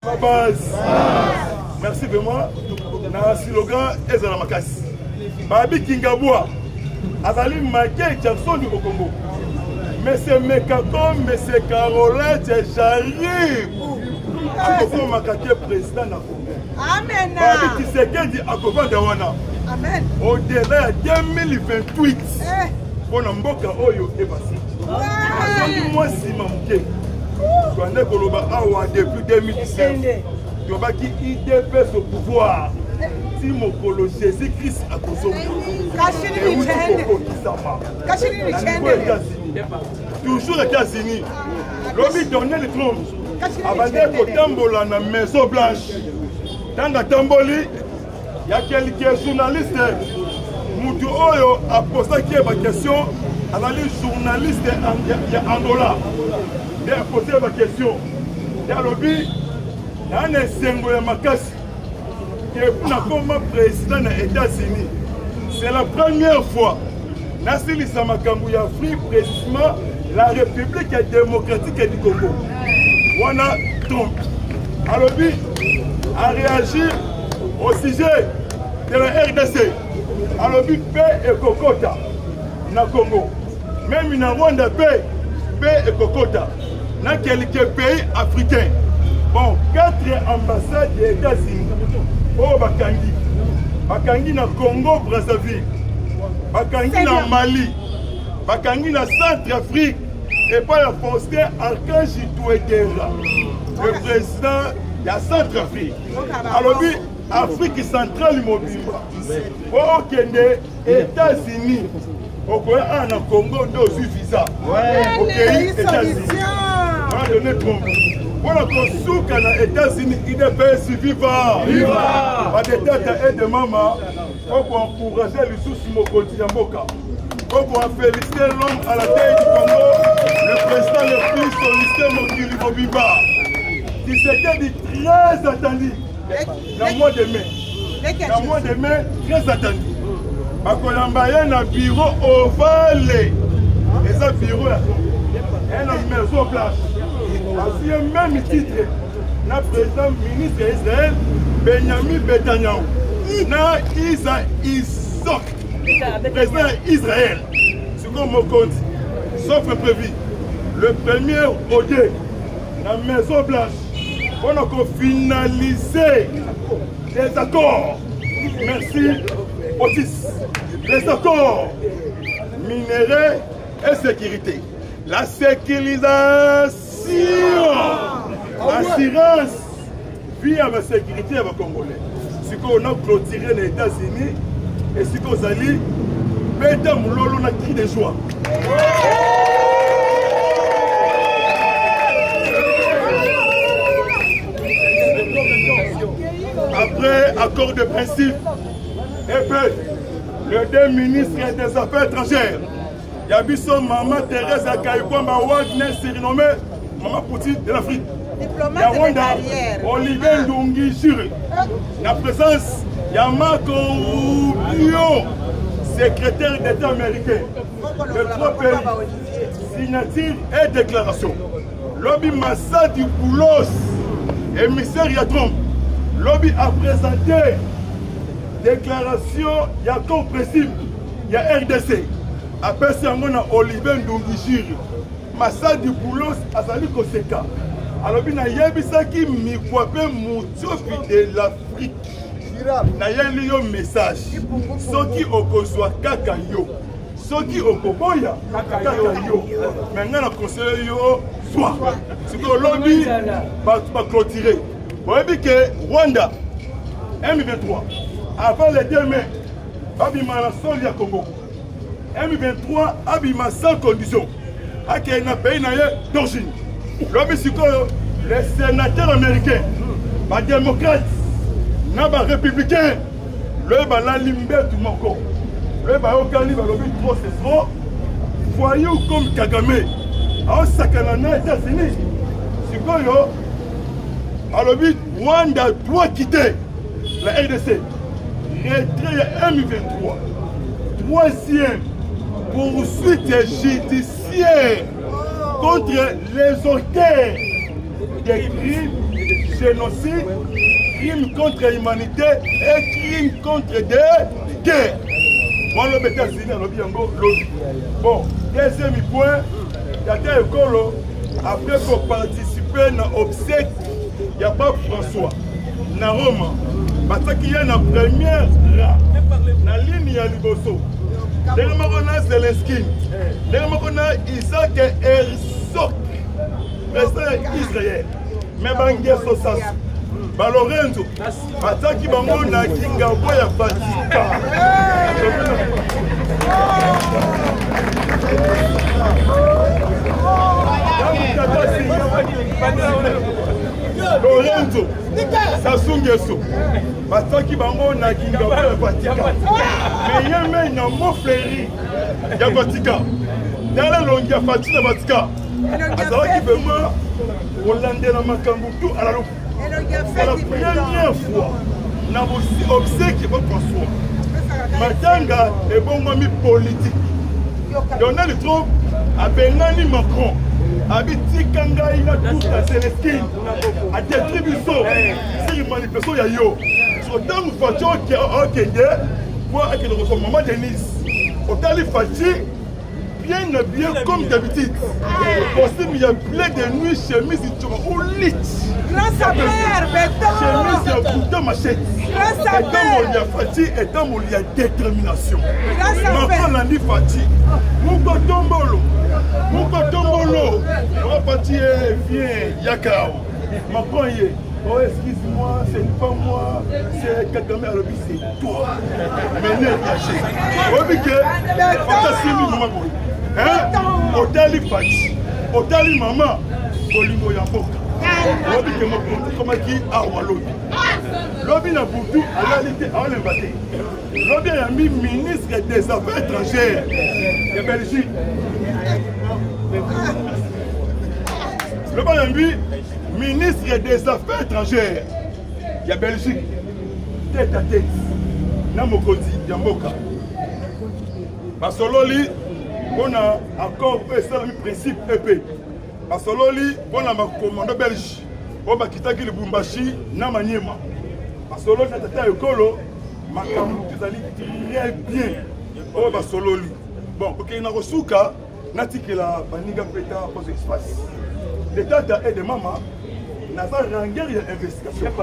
Ma base. Merci vraiment. Na slogan ezala makasi. Babi Kingabwa. Azali Michael Jackson du Congo. Mais c'est Mekako, mais c'est Caroline, j'arrive. Akoko Makake président na Congo. Amen. Babi Tshisekedi akova Dawana. Amen. Au-delà de 2028. Pour Mboka Oyo Ebasi. Moi si mamke. Quand Koloba Awa depuis 2017. Tu vas qui IDP au pouvoir. Si mon colo Jésus-Christ a consommé. Toujours les États-Unis. L'homme donnait le trône. Avant de tambola na Maison Blanche. Dans la tamboli, il y a quelques journalistes. Moutou Oyo a posé ma question. Alors les journalistes en Angola. Il a posé ma question. Il y a lobby. Il y a un sengo ya makasi. Comme président des États-Unis, c'est la première fois Nassili Samakambu Afrique, précisément la République démocratique du Congo. Wana Trump. Alors lui a réagi au sujet de la RDC. Alors lui paix et Kokota na Congo. Même in Rwanda paix et Kokota. Dans quelques pays africains. Bon, 4 ambassades des États-Unis. Oh Bakangi na Congo Brazzaville, Bakangi na Mali, Bakangi na Centrafrique et pas la Faustin Archange Touédera, le président de la Centrafrique. Alors lui, Afrique centrale mobimba. Au Kenya, États-Unis, au Congo, deux visa. Au pays États-Unis. On a donné Trump. Voilà qu'on souk aux États-Unis, il est fait viva. Viva! Pas de tête et de maman, pour encourager les sous-mokotis d'Amboka. Pour féliciter l'homme à la tête du Congo, le président le plus sollicité Mokili Bobiba. Qui s'était dit très attendu dans le mois de mai. Dans le mois de mai, très attendu. Bakolambaye na bureau ovale. Et ça bureau là, elle a une maison blanche. Ainsi, même titre, le président ministre d'Israël, Benjamin Netanyahu, na Isaac, président d'Israël, ce qu'on me compte, sauf prévu, le premier OD, la Maison Blanche, on a finalisé les accords. Merci, Otis. Les accords minéraux et sécurité. La sécurisation. Assurance vie à la sécurité à la Congolais. Ce qu'on a clôturé les États-Unis et ce qu'on a dit, Pétain Moulolo a cri de joie. Après accord de principe, et puis le deux ministres des Affaires étrangères, il y a eu son maman Thérèse Akaïkwamba Wagner surnommée Maman Poutine de l'Afrique. Diplomate de carrière. Olivier Ndungi Jure. La présence, il y a Marco Rubio, secrétaire d'État américain. Les trois pays, signature et déclaration. Lobby Massa du Boulos, émissaire Yatron. Lobby a présenté déclaration, il y a comme principe, il y a RDC. Après ça, on a Olivier Ndungi Jure. Massa du Boulos Azali Koseka. Alors, il y a un moutopi de l'Afrique. Il y a un message. Ceux qui ont besoin de Kakayo, ceux qui ont besoin de Kakayo, maintenant, on conseille soit. Ce que l'objet va clôturer. Vous voyez que Rwanda, M23, avant les 2 mai, Abima la Solia Congo. M23, Abima sans condition. Il y a un pays d'origine. Les sénateurs américains, les démocrates, les républicains, les limbé tout mon corps. Les Okali, les trop c'est trop. Voyez comme Kagame, à Sakanana, États-Unis. Alors, Rwanda doit quitter la RDC. Retrait M23. Troisième, poursuite judiciaire contre les auteurs des crimes génocide, crime contre l'humanité et crime contre des guerres. Moi, le États-Unis, bon, deuxième point, il y a des écoles, après pour participer à l'obsèque, il n'y a pas François. Dans Rome, parce qu'il y a une première rang, dans la ligne à Liboso. Derrière moi, on a Zelensky. Derrière moi, on a Isaac Herzog, président Israël. Mais Banguer Sosas, Lorenzo, Ataki Bango na Kingabo ya Vatican. Lorenzo, Sassou Nguesso, Ataki Bango na Kingabo ya Vatican. Mais il y a même un mot fleuri ya Vatican. Dans la longue ya Vatican, Azalaki vraiment Hollandais na Makambutu à la loupe. C'est la première fois dans vos obsèques votre François. Matanga est bon ami politique. Donald Trump a Benani Macron. Habiti Kanga ina tout à Célestine. A détruit ça. C'est une manifestation ya yo. Autant nous fassions au Kenya pour que nous ressemblons maman Denise. Autant les fâchés. Bien comme d'habitude. Possible, il y a plein de nuits, chemise, ou lit. Grâce à Père, chemise, il y a bouton, machette. Grâce à Père. Et il y a fatigue, et dans il y a détermination. Grâce à Père. On a dit fatigue. Mouko tombolo. On va partir, viens, Yakao. Macron, oh, excuse-moi, ce n'est pas moi, c'est Kagame à l'objet, c'est toi. Mais n'est caché. Vous voyez que, Otali Fati, Otali Maman, Bolingo Yamboka. Lobi que mon comment qui a Walobi. Lobi n'a Boutou à la lité à l'embaté. Lobi a mis ministre des Affaires étrangères de Belgique. Lobi a mis ministre des Affaires étrangères de Belgique. Tête à tête. Namokodi Yamboka. Basololi. On a encore un principe épais. Parce que on a un commandant belge. On a quitté le Bumbashi, Namanyema. Parce que l'on a été à l'école, ma campagne très bien. On a sololi. Bon, ok, on a reçu ça. Nati que la Baniga Peta pose espace. L'État et de maman, n'a pas rangé l'investigation.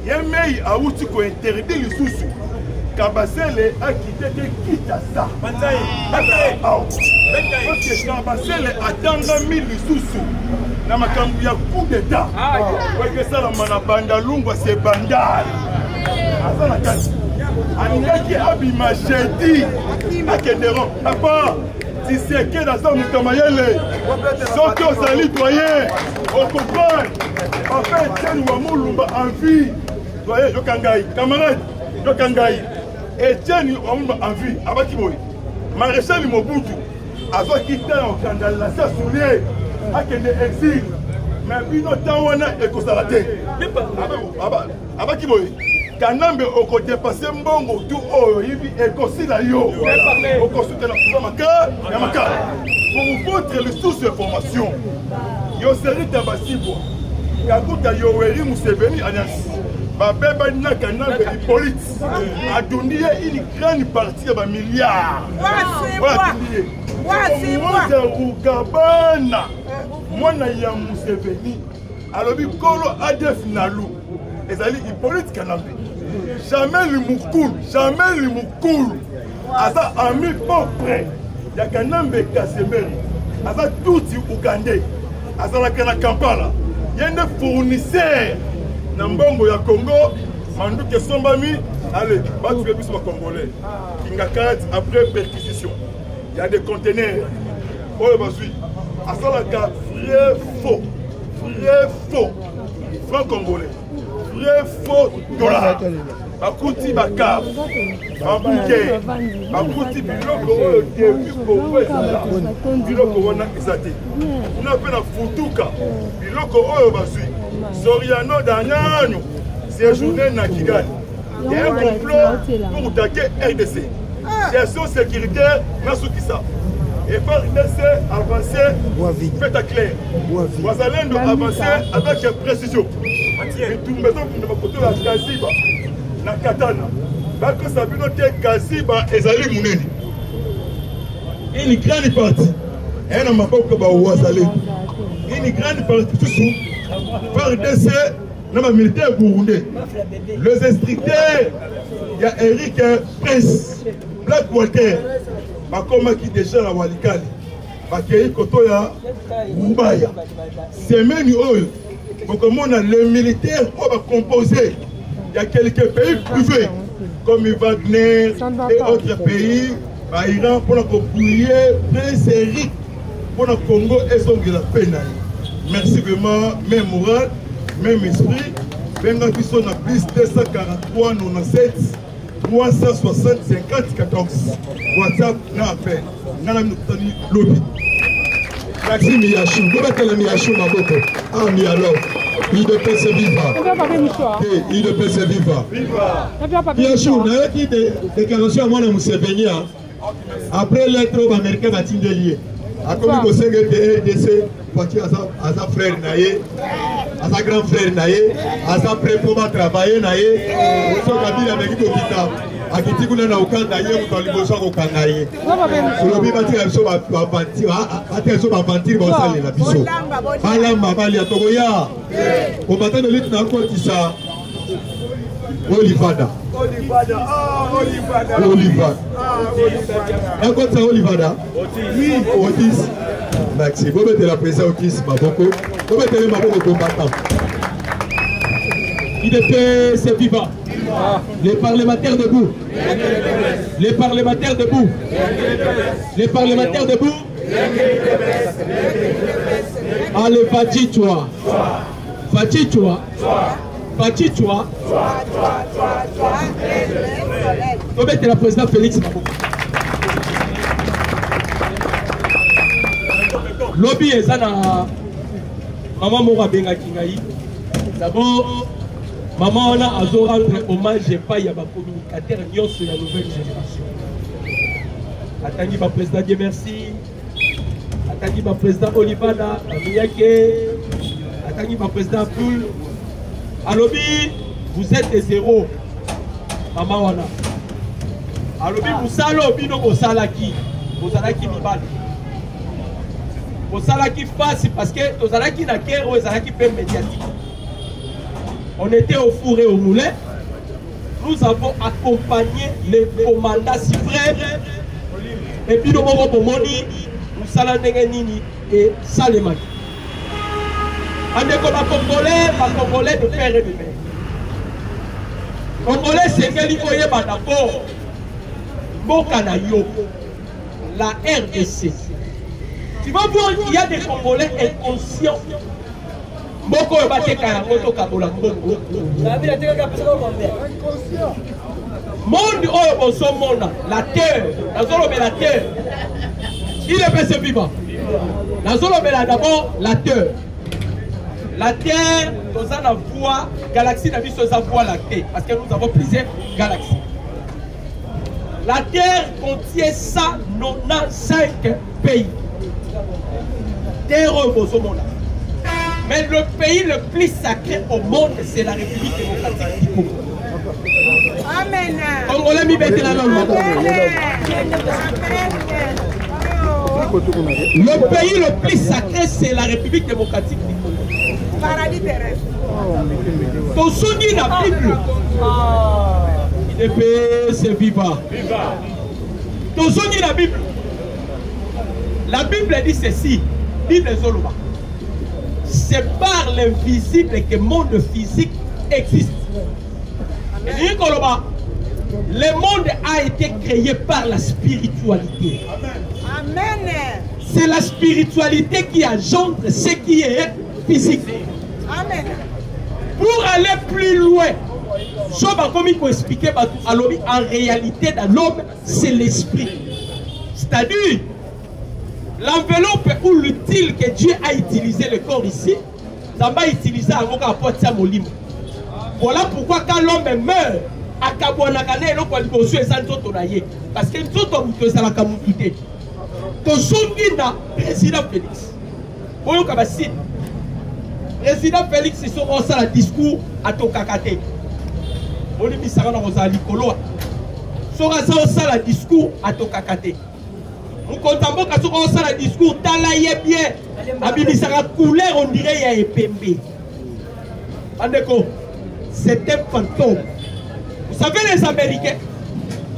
Il y a un mail à où tu peux interdire les sous-sous. Kabasele a quitté Kitasa. Parce que Kabasele a tanga mis les sous-sous. Dans ma cambia coup d'état. Parce que ça, la manabanda lungwa, c'est bandal. À la case. Anaki Abima Chedi. À Kenderon. Papa, si c'est que dans son Kamayele, sortez aux citoyens, on comprend. En fait, c'est nous Lumba en vie. Doyen, Jokangaï. Camarade, Jokangaï. Etienne en vie, avec Kiboy. Maréchal Mobutu, avec qui était en scandale, la soulier, avec des exils. Mais puis notre temps, on a écosalaté. Avec Kiboy. Kanambe au côté passé mbongo tout oh ibi ekosila yo. Au côté de la maka, yamaka. Pour votre les sources d'information. Yo seri tabasibo. Kakuta yo weri Museveni alliance. Babeba na Kanambe Hippolyte a donné une grande partie de milliards. Moi na ya Museveni. Alors bi kolo ADF nalu. Ezali Hippolyte Kanambe. Jamais le Moukoul. Asa ami pas prêt. Ya Kanambe Kasemeri. Asa tout Ougandais. Asa la kana Kampala. Il y a un fournisseur. Nambongo ya Congo, Manduke Sombami, allez, va tuer plus les Congolais. Kingakat après perquisition. Il y a des conteneurs. Oh, bah, oui. À ça, la vrai faux. Franc congolais. Vrai faux dollar. Bakouti Bakar. Babouké. Bakouti Biloko, début pour vous, Biloko, on a exaté. On a fait la Futuka. Biloko, oh, bah, oui. Soriano Danyano, c'est journée na Kigali. Il y a un complot pour attaquer RDC. Gestion sécuritaire, Nasukisa. Et par RDC, avancer, faites à clair. Wazalendo avancer avec précision. bitumba ezokende bakoto ya Kaziba na Katana bakosa bino te Kaziba ezali munene. Une grande partie ena maboko ba wazalé. Une grande partie sous par DC na ma militaire burundais. Les instructeurs il y a Eric Prince Black Walter bakoma qui déjà la Walikali bakei koto ya Mbaya semaine oyo bokomona les militaires on va composer il y a quelques pays privés comme Wagner et autres pays Iran pour appuyer Prince Eric pour le Congo et son de la peine. Merci vraiment, même moral, même esprit. Venga qui sont à plus 243 97 360 50 14. WhatsApp n'a appel. N'a la lobby. Merci Miyachou. Vous mettez le Miyachou ma boko. Ah Miyalo. Il de paix se viva. Il de paix se viva. Miyachou, n'a pas dit déclaration à moi de Mousseveni. Après l'être américain va t'indélier. A comme vous savez que RDC, parti à sa frère naïe, à sa grand frère naïe, à sa frère pour travailler naïe, au sein de la ville avec l'hôpital. À qui tu na aucun naïe ou dans les besoins aucun naïe. Le bi bâtir un soba bâtir, à tel soba bâtir bon ça les la biso. Balamba bali atogoya. Au matin de l'île n'a quoi qui ça. Olivada. Encore ça Olivada. Oui, Otis. Merci. Vous mettez la présence Otis Maboko. Vous mettez le Maboko combattant. IDP c'est vivant. Les parlementaires debout. Les parlementaires debout. Les parlementaires debout. Allez, Fatitoua. Fatitoua. Fatitoua. Vous mettez la présidente Félix Maboko. Lobby est à Maman Mora Benga Kingaï. D'abord, Maman on a rendre hommage et pas y a ma communicateur Nyos sur la nouvelle génération. Attendez ma président Dieu merci. Attendez ma président Olivada, Amiyake. Attendez ma président Poul. À Lobby, vous êtes des héros. Maman Wana. À Lobby, vous salez Obino au Salaki. Vous Salaki Mibal. Au Salaki face parce que aux Salaki n'a qu'un aux Salaki peu médiatique. On était au four et au moulin. Nous avons accompagné les commandants suprêmes. Et puis nous avons commandé nous Salandengenini et Salemaki. On est comme un Congolais de père et de mère. Congolais, c'est qu'il faut y avoir d'abord Mokanayo, la RDC. Tu vas voir qu'il y a des Congolais inconscients. Moko ebate karangoto kabola Congo. Monde oyo bosomona la terre, la terre. Il est passé vivant. D'abord la terre. La terre, nous avons la voie, galaxie n'a vu sa voie lactée, parce que nous avons plusieurs galaxies. La terre contient 195 pays. Terre au Bosomona. Mais le pays le plus sacré au monde, c'est la République démocratique du Congo. Amen. Congolais mi bête la langue. Le pays le plus sacré, c'est la République démocratique du Congo. Paradis terrestre. Ton souvenir la Bible. IDP, c'est vivant. Ton souvenir la Bible. La Bible dit ceci. Bible Zoloba. C'est par l'invisible que le monde physique existe. Le monde a été créé par la spiritualité. Amen. C'est la spiritualité qui engendre ce qui est physique. Amen. Pour aller plus loin, comme il faut expliquer, en réalité, dans l'homme, c'est l'esprit. C'est-à-dire, l'enveloppe ou l'utile que Dieu a utilisé le corps ici, ça va utiliser à Molimo. Voilà pourquoi quand l'homme meurt, à Kabouanakane, parce que nous sommes tous à la Kamoukite. Ton souvenir, président Félix. président Félix ils sont au sala discours à Tokakate. On dit ça dans Rosa Likolo. Sora ça au sala discours à Tokakate. On contemple quand on sala discours talaye bien. Abibi ça couleur on dirait il y a épembe. Andeko, c'est un fantôme. Vous savez les Américains,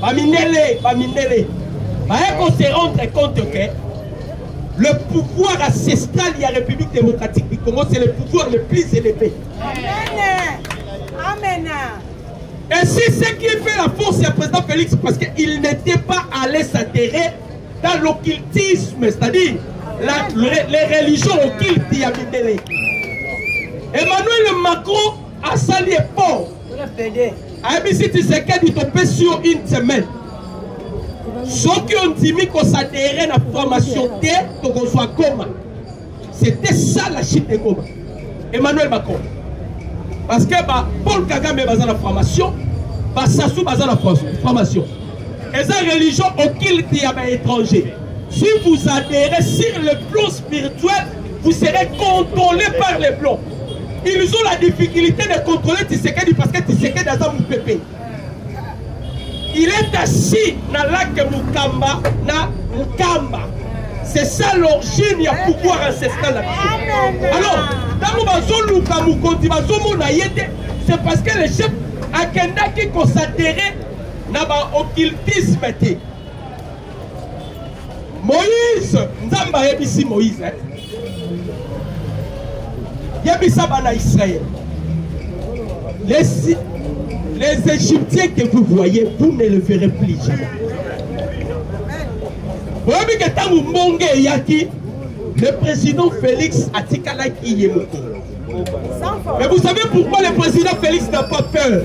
Baminele, on se rendre compte que le pouvoir ancestral de la République démocratique du Congo, c'est le pouvoir le plus élevé. Amen. Amen. Et c'est ce qui fait la force du président Félix, parce qu'il n'était pas allé s'atterrer dans l'occultisme, c'est-à-dire les religions occultes de Abidele. Emmanuel Macron a sali fort. Abisi Tshisekedi topé sur une semaine. Ceux qui ont dit qu'on s'adhérait à la formation T, qu'on soit Goma. C'était ça la chute de Goma. Emmanuel Macron. Parce que Paul Kagame est dans la formation, Sassou est dans la formation. Et la religion occulte à l'étranger. Si vous adhérez sur le plan spirituel, vous serez contrôlé par les blancs. Ils ont la difficulté de contrôler Tshisekedi parce que Tshisekedi est dans mon pépé. Il est assis dans le lac Mukamba, c'est ça l'origine du pouvoir ancestral. Alors, c'est parce que les chefs Akenda qui considéraient dans l'occultisme. Moïse, Nzamba ici Moïse. Yabissa bana Israël. Les Égyptiens que vous voyez, vous ne le verrez plus jamais. Le président Félix Atikalaki Yemoko. Mais vous savez pourquoi le président Félix n'a pas peur?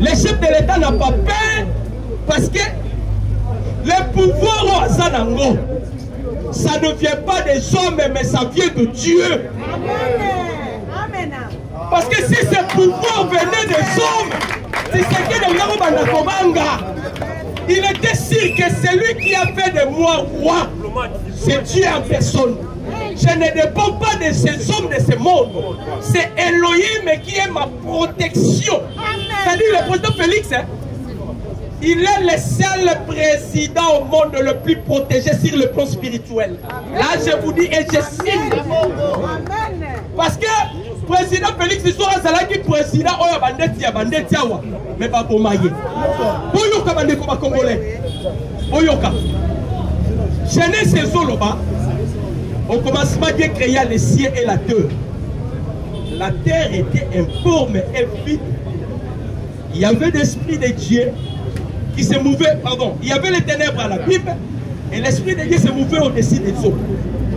Le chef de l'État n'a pas peur parce que le pouvoir au Zanango, ça ne vient pas des hommes, mais ça vient de Dieu. Amen. Parce que si ce pouvoir venait des hommes, c'est ce que le il était sûr que celui qui a fait de moi roi, c'est Dieu en personne. Je ne dépends pas de ces hommes de ce monde. C'est Elohim qui est ma protection. C'est-à-dire le président Félix, il est le seul président au monde le plus protégé sur le plan spirituel. Là, je vous dis et je signe. Parce que le président Félix, il sera qui président Oya Bandeti Awa. Mais pas pour mailler. Boyoka Bandeko Congolais. Boyoka. Jeunesse et Zoloba. Au commencement, Dieu créa les cieux et la terre. La terre était informe et vide. Il y avait l'esprit de Dieu qui se mouvait, pardon, il y avait les ténèbres à la Bible et l'esprit de Dieu se mouvait au-dessus des eaux.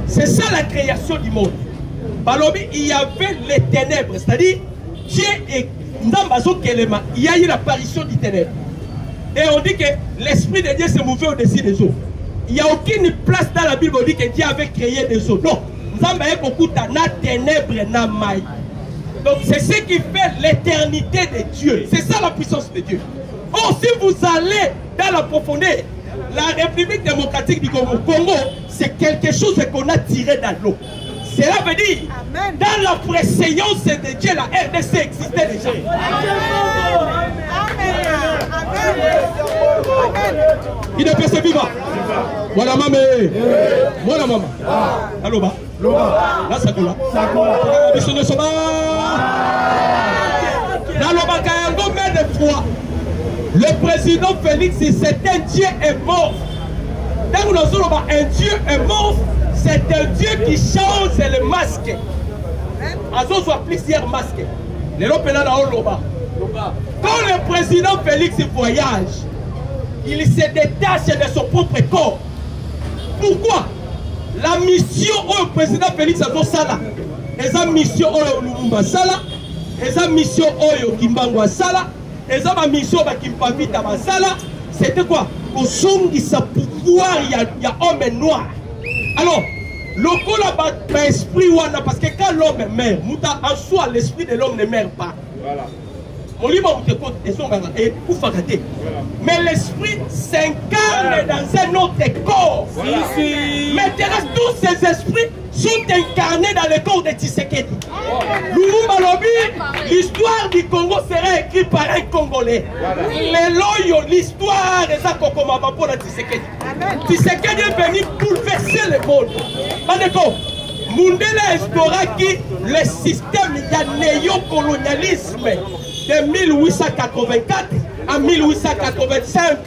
C'est ça la création du monde. Balobi, il y avait les ténèbres, c'est-à-dire Dieu et Ndambazo Kelema, il y a eu l'apparition du ténèbre. Et on dit que l'esprit de Dieu se mouvait au-dessus des eaux. Il n'y a aucune place dans la Bible où on dit que Dieu avait créé des eaux. Non, Ndamba est beaucoup na ténèbres na maï. Donc c'est ce qui fait l'éternité de Dieu. C'est ça la puissance de Dieu. Or, si vous allez dans la profondeur, la République démocratique du Congo, c'est quelque chose qu'on a tiré dans l'eau. Cela veut dire, Amen. Dans la préséance de Dieu, la RDC existait déjà. Amen. Il est percé vivant. Voilà maman. Voilà maman. Allô bas. Là ça coule. Mission de Soba. Dans le Bakayango, mais de fois, le président Félix, c'est un Dieu est mort. Dans le Zoloba, un Dieu est mort. C'est un Dieu qui change le masque. Azo soit plusieurs masques. Les Lopena na Oloba. Quand le président Félix voyage, il se détache de son propre corps. Pourquoi? La mission au président Félix a sala. Et sa mission au Lumumba sala. Et sa mission au Kimbango sala. Et sa mission au Kimpavita sala. C'était quoi? Au son qui sa pouvoir, il y a homme noir. Alors, le coup là-bas, l'esprit, parce que quand l'homme meurt, en soi, l'esprit de l'homme ne meurt pas. Voilà. Mais l'esprit s'incarne dans un autre corps. Voilà. Maintenant, tous ces esprits sont incarnés dans le corps de Tshisekedi. Lumumba Lobi, l'histoire du Congo sera écrite par un Congolais. L'histoire des Akokomaba pour la Tshisekedi. Tshisekedi est venu bouleverser le monde. D'accord. Mundela instauraki le système de néocolonialisme de 1884 à 1885.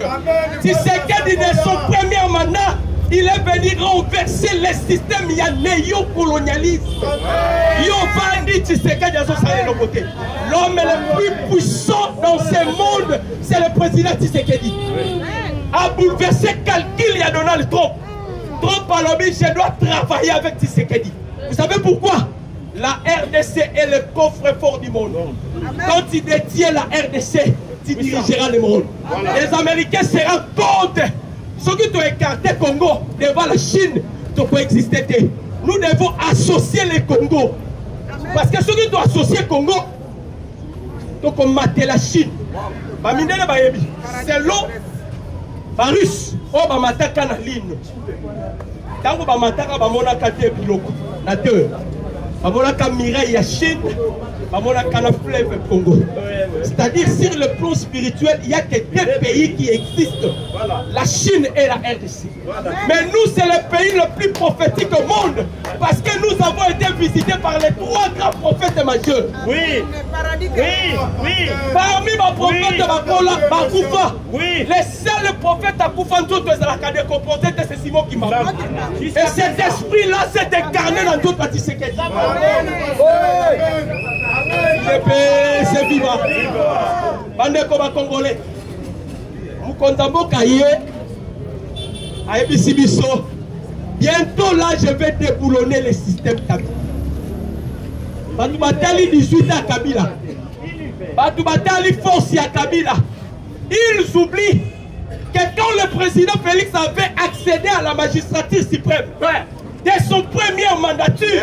Tshisekedi, de son premier mandat, il est venu renverser le système de néocolonialisme. L'homme le plus puissant dans ce monde, c'est le président Tshisekedi. A bouleversé calcul, il y a Donald Trump. Trump a l'objet, je dois travailler avec Tshisekedi. Vous savez pourquoi? La RDC est le coffre-fort du monde. Quand tu détiens la RDC, tu dirigeras le monde. Les Américains se rendent compte. Ceux qui ont écarté le Congo devant la Chine, tu peux exister. Nous devons associer le Congo. Parce que ceux qui ont associé le Congo, tu peux mater la Chine. C'est l'eau. Les Russes, ils ont attaqué la ligne. Quand ils ont attaqué, ils ont attaqué la terre. Ils ont attaqué Mireille à Chine. Ils ont attaqué la fleuve Congo. C'est-à-dire, sur le plan spirituel, il n'y a que deux pays qui existent. La Chine et la RDC. Mais nous, c'est le pays le plus prophétique au monde. Parce que nous avons été visités par les trois grands prophètes majeurs. Oui. Parmi les prophètes Bakoufa, les seuls prophètes à Koufa, c'est Simon qui m'a dit. Et cet esprit-là s'est incarné dans toute la Tshisekedi. C'est vivant. Bande comme Congolais. Moukontambo Kaye. Aebisibiso. Bientôt là, je vais déboulonner le système Kabila. Batoubatali 18 à Kabila. Batoubatali force à Kabila. Ils oublient que quand le président Félix avait accédé à la magistrature suprême, dès son premier mandature,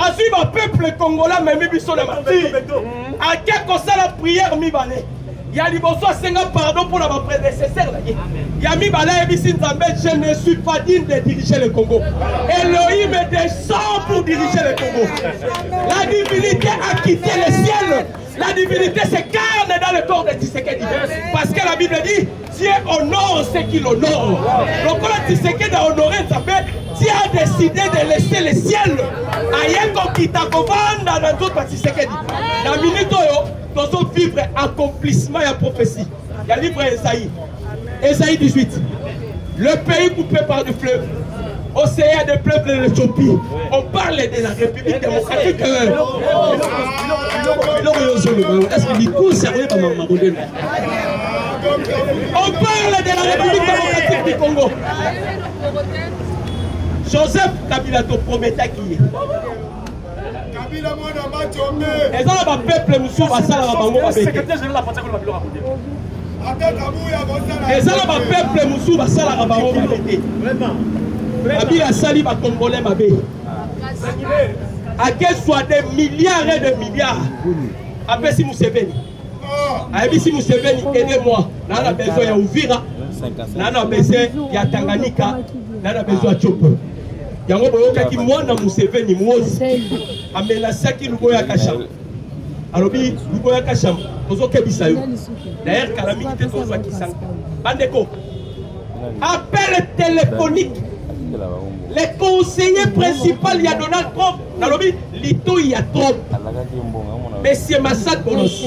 a suivi un peuple congolais, mais il sont les martyrs. À quel constat la prière mi-balé? Il y a liboso à 50 pardon pour la prédécesseur. Il y a mi-balé et je ne suis pas digne de diriger le Congo. Elohim descend pour diriger le Congo. La divinité a quitté le ciel. La divinité s'incarne dans le corps de Tshisekedi. Parce que la Bible dit, Dieu honore ce qu'il honore. Donc quand Tshisekedi a honoré Nzambé, Dieu a décidé de laisser le ciel. Ayeko Kitakovanda dans toute Tshisekedi. La minute où nous allons vivre accomplissement et prophétie. Il y a le livre Esaïe. Esaïe 18. Le pays coupé par le fleuve. Océan de peuple de l'Éthiopie. On parle de la République démocratique. On parle de la République démocratique du Congo. Joseph Kabila te promettait qui est. Et ça, le peuple nous sauve à ça, la bango. Et ça, le peuple nous sauve à ça, la bango. Kabila sali ba Congolais mabé. À quel soit des milliards et des milliards. Après si Museveni. Après si Museveni, aidez-moi. Là, on a besoin de Ouvira. Là, on a besoin de Tanganyika. Là, on a besoin de Chopo. Il y a un peu qui mwana Museveni mwozi. Amenasa ki luboya kasham. Alobi luboya kasham. Ozo kebisa yo. D'ailleurs, Kalamiki te tozo akisanga. Bandeko. Appel téléphonique. Le conseiller principal, il y a Donald Trump. Nalobi, Lito, il y a Trump. Monsieur Massad Bonos.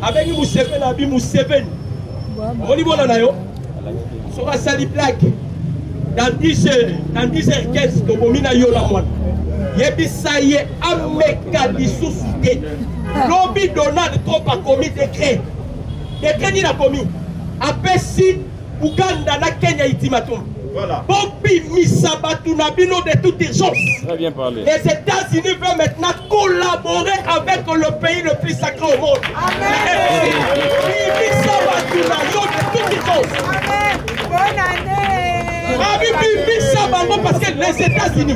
Avec Museveni, Abi Museveni. Au niveau de Nanayo, sera sali blague. Dans 10h15, Tobomina Yola Moine. Yebisaye Ameka Dissoussouté. Lobby Donald Trump a commis décret. Décret il a commis. Apesi Ouganda na Kenya Itimatum. Voilà. Bobby Misabatunabino de toute urgence. Très bien parlé. Les États-Unis veulent maintenant collaborer avec le pays le plus sacré au monde. Amen. Misabatunabino de toute urgence. Amen. Bonne année. Parce que les États-Unis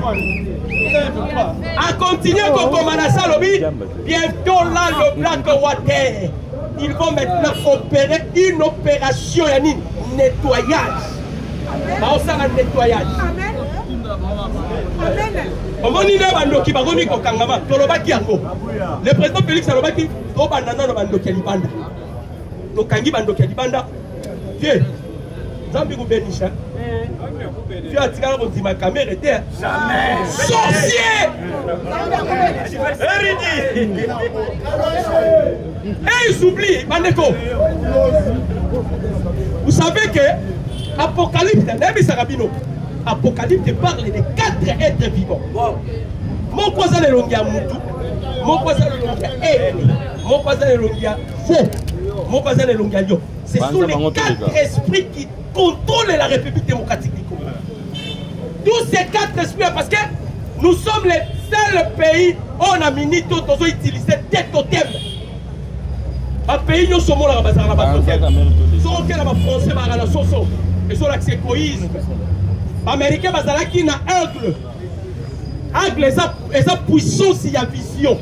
a continué comme Manassa Lobby. Bientôt là, le Black Water. Ils vont maintenant opérer une opération de nettoyage. On sert un nettoyage. omoni na bandoki bakomi kokangama tolobaki yango le président Félix alobaki tobandana na bandoki ya libanda tokangi bandoki ya libanda vie nzambe kubenisha vie atikala kondima kamera ete sorcier eridi et ils oublient bandeko. Vous savez que Apocalypse Apocalypse parle de 4 êtres vivants. Mon cousin est l'ongia Moutou, mon cousin est l'ongia Eni, mon cousin est l'ongia Faux, mon cousin est l'ongia Lyon. Ce sont les 4 esprits qui contrôlent la République démocratique du Congo. Tous ces 4 esprits, parce que nous sommes les seuls pays où on a mis tous utilisé des totems. Un pays nous sommes là, bazar là, totem. Sont que la français va la soso et sur l'accès égoïsme. Américain bazar qui na aigle. Aigle esa puissance et vision.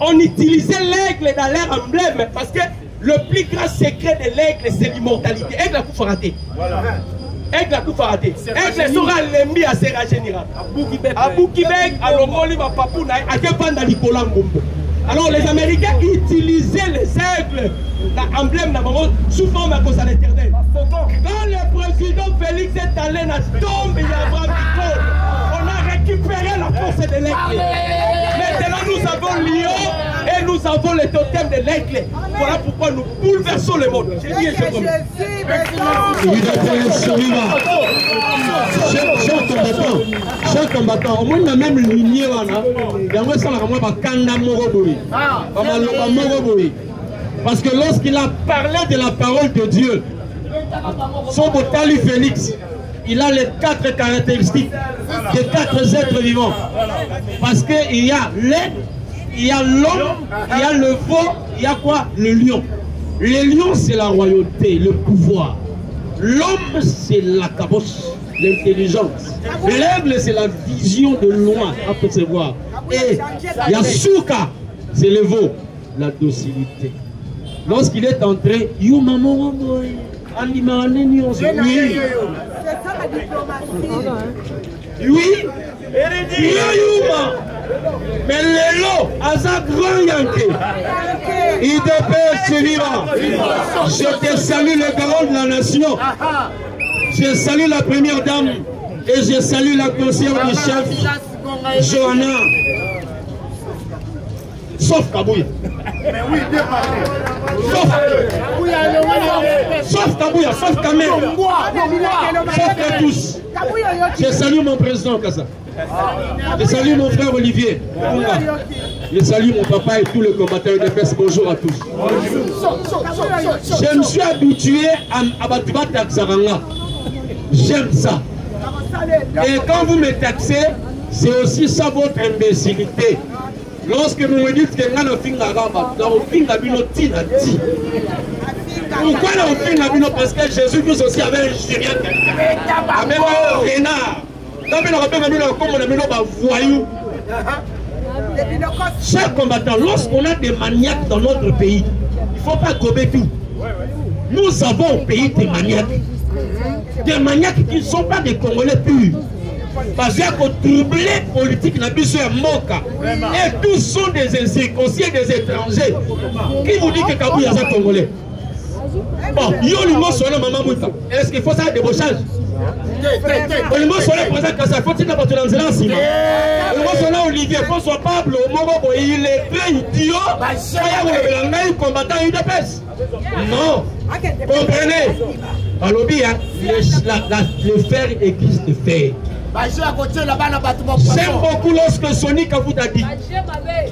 On utilisait l'aigle dans leur emblème parce que le plus grand secret de l'aigle c'est l'immortalité. Aigle a coup raté. Voilà. Aigle a coup raté. Aigle sera l'ennemi à Serra Général. À Boukibek, à Lomoli, à Papouna, à Kepanda Nicolas Ngombo. Alors les Américains utilisaient les aigles, l'emblème sous forme à cause à l'éternel. Quand le président Félix est allé dans la tombe de Abraham Nicole, on a récupéré la force de l'aigle. Maintenant nous avons Lyon et nous avons le totem de l'aigle. Voilà pourquoi nous bouleversons le monde. J'ai dit et je promets. Chers combattants, au moins on a même lignée parce que lorsqu'il a parlé de la parole de Dieu, son Botali Félix, il a les 4 caractéristiques des 4 êtres vivants. Parce qu'il y a l'aigle, il y a l'homme, il y a le veau, il y a quoi? Le lion. Le lion, c'est la royauté, le pouvoir. L'homme, c'est la caboche, l'intelligence. L'aigle, c'est la vision de loin à percevoir. Et Yasuka, c'est le veau, la docilité. Lorsqu'il est entré, you maman, oui. Oui, mais l'élo, Asa grand Yankee, il devait se vivre. Je te salue le garant de la nation. Je salue la première dame et je salue la conseillère du chef, Johanna. Sauf Kabouya. Sauf Kabouya, sauf Kamer. Sauf tous. Je salue mon président Kassa. Je salue mon frère Olivier. Je salue mon papa et tous les combattants de PES. Bonjour à tous. Je me suis habitué à Batibat Taxaranga. J'aime ça. Et quand vous me taxez, c'est aussi ça votre imbécilité. Lorsque vous me dites que vous avez fait pourquoi vous avez fait parce que Jésus vous aussi avait un Syrien. Même un renard. Chers combattants, lorsqu'on a des maniaques dans notre pays, il ne faut pas gober tout. Nous avons au pays des maniaques. Des maniaques qui ne sont pas des Congolais purs. Parce qu'il y a qu'on troubler politique n'a plus sur Moka. Et tous sont des incirconcis et des étrangers. Qui vous dit que Kabouya est Congolais? Bon, est-ce qu'il faut ça débauchage? Olivier, François Pablo, il est très idiot. Non, comprenez. Le fer existe de fer. J'aime beaucoup lorsque Sonic a vous dit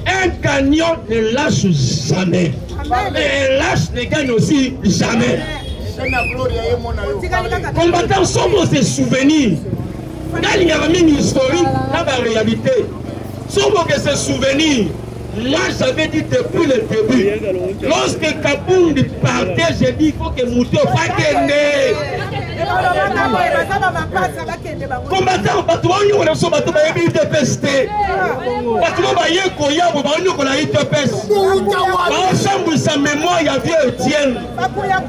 un gagnant ne lâche jamais. Et un lâche ne gagne aussi jamais. Combattants sont vos souvenirs. Quand il y a une historique, dans la réalité, sont vos souvenirs. Moi j'avais dit depuis le début, lorsque Kabound partait, j'ai dit il faut que Mouto fasse gagner. Combattant, on sont testé. Sa mémoire, il y a vieux Etienne.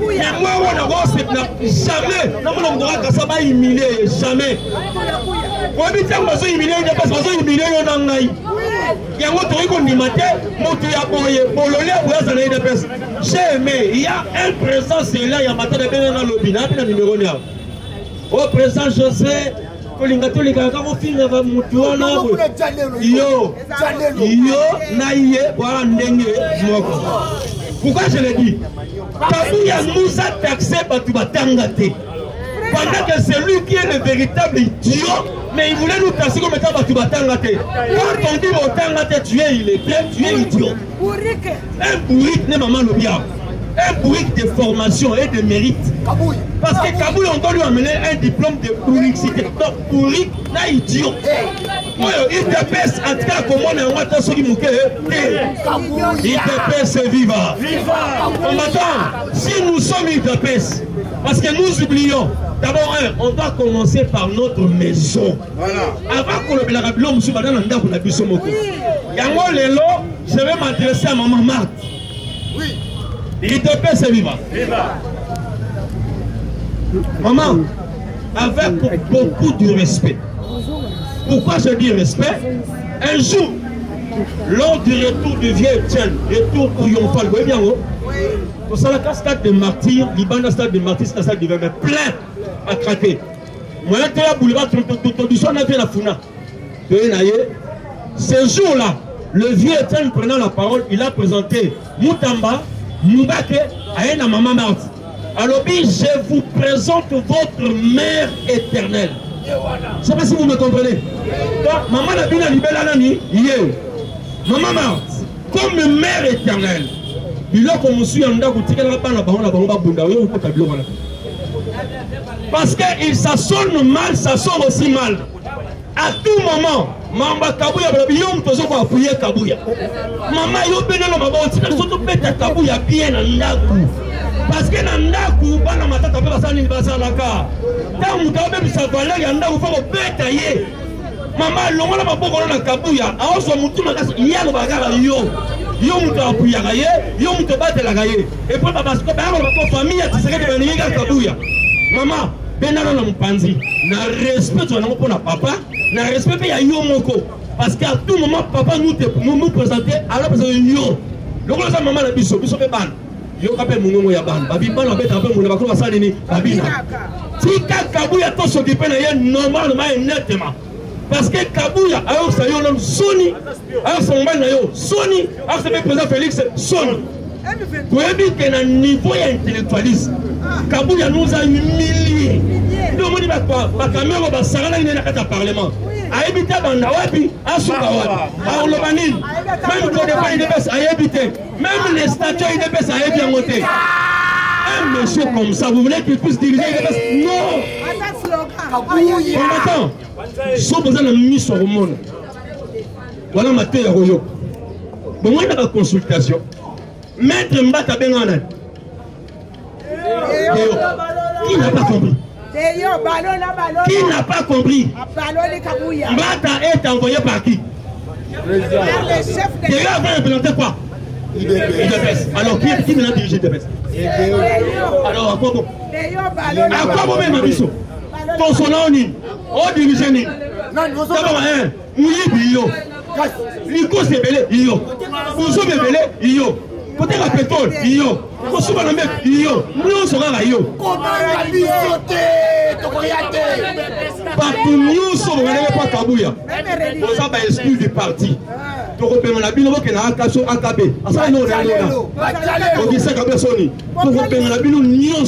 Mémoire, on a jamais. Non, on ne pourra pas humilier, jamais. Obi tango bazo humilier UDPS, bazo humilier yo na ngai. Yango to iko ndimate, moto ya boye, bolole boya za UDPS. J'ai aimé, il y a un président c'est là, il y a matin de bien dans lobby, na pina numéro nia. Au président José Kolingato likaka ko finga ba mutu wana yo na yé voilà ndenge moko. Pourquoi je le dis? Kabuya nous a taxé batu batanga te. Pendant que c'est lui qui est le véritable idiot, mais il voulait nous taxer comme étant batu batanga te. Quand on dit batanga te, tu es illégal, tu es idiot. Un bourrique n'est maman le bien. Un bourrique de formation et de mérite. Parce que Kaboul, on doit lui amener un diplôme de bourricité. Donc, bourrique, là, idiot. Il te pèse, en tout cas, comme on est en train de se il te pèse, viva. Combattant, si nous sommes il te pèse, parce que nous oublions, d'abord, on doit commencer par notre maison. Voilà. Avant qu'on le la bilan, monsieur Madame, on a vu ce mot. Yango Lelo, je vais m'adresser à maman Marthe. Oui. Il te pèse, viva. Viva. Maman, avec beaucoup de respect. Pourquoi je dis respect? Un jour, lors du retour du vieux Etienne, retour triomphal, vous voyez bien, pour ça, la stade de martyrs, Liban, stade de martyrs, c'est un stade de verre, plein à craquer. Moi, je suis boulevard, on a fait la Funa. Ce jour-là, le vieux Etienne prenant la parole, il a présenté Moutamba, Moubake, à une maman Marthe. Alors, je vous présente votre mère éternelle. Je ne sais pas si vous me comprenez. Donc, maman n'a bien libéré l'année. Maman Marthe, comme mère éternelle, il a commencé à parce qu'il ça sonne mal, ça sonne aussi mal. À tout moment, Mamba Kabouya, Yom Tozo va appuyer Kabouya. Maman, yo benelo mabao, tu surtout pète Kabouya bien en Ndaku. Parce que Nandaku, bana matata pe basani basalaka. Tant mutabe bisa valeur ya Ndaku faut pète. Maman, longola maboko na Kabouya, aoso mutu makasi yalo bagara yo. Yo mutu appuyer gaye, yo mutu battre la gaye. Et puis parce que ba ko famille tu serais de venir Kabouya. Maman, benalo na mpanzi. Na respect tu na pona papa. Na respect ya yo moko parce qu'à tout moment papa nous présenter alors parce que yo le gros ça maman la biso pe ban yo kapé mungongo ya ban babi ban obeta pe mungongo bakolo basali ni babina tika Kabouya to s'occuper na ye normalement et nettement parce que Kabouya ayo sa yo non soni ayo son ban na yo soni ayo se président Félix soni pour éviter que niveau intellectualiste Kabouya nous a humiliés. Nous dit ma caméra va s'arrêter dans le parlement. A évité Bandawapi, à Soukawa, à Olobanine, même quand il dépasse à éviter, même les statuts il dépasse à éviter monter. Un monsieur comme ça, vous voulez qu'il puisse diriger les non. Combattant, sont besoin de mise au monde. Voilà ma théorie Royo. Bon, moi, il y a la consultation. Maître Mbata Bengana. Qui n'a pas compris? Qui n'a pas compris? Mbata est envoyé par qui? Déjà va implanter quoi? IDPS. Alors qui maintenant dirige IDPS? Alors à quoi bon? À quoi bon même Abisso? Consonant ni? On dirige ni? D'abord un, Mouyi Bio. Nico c'est belé, Iyo. Ouzo belé, Iyo. Côté la pétrole, Iyo. Kosuba na mec, Iyo. Nous sera là, Iyo. Partout nous sommes pas Kabouya. Pour ça, bah, exclu du parti. Donc, on a bien que na akaso akabe. Asa no no. On dit ça comme personne. Pour on a bien nous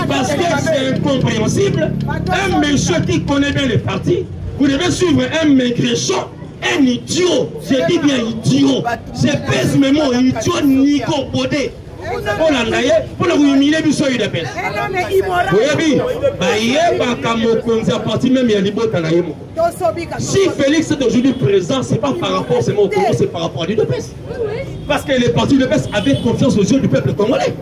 parce que c'est incompréhensible. Un monsieur qui connaît bien les partis, vous devez suivre un maigrichon. Un idiot, je dis bien idiot. Je pèse mes mots, idiot Nico Bodé. Pour l'engager, pour le humilier du seuil de paix. Oui, si Félix est aujourd'hui présent, ce n'est pas par rapport à ce mot, c'est par rapport à l'UDPS. Parce que les partis de l'UDPS avaient confiance aux yeux du peuple congolais.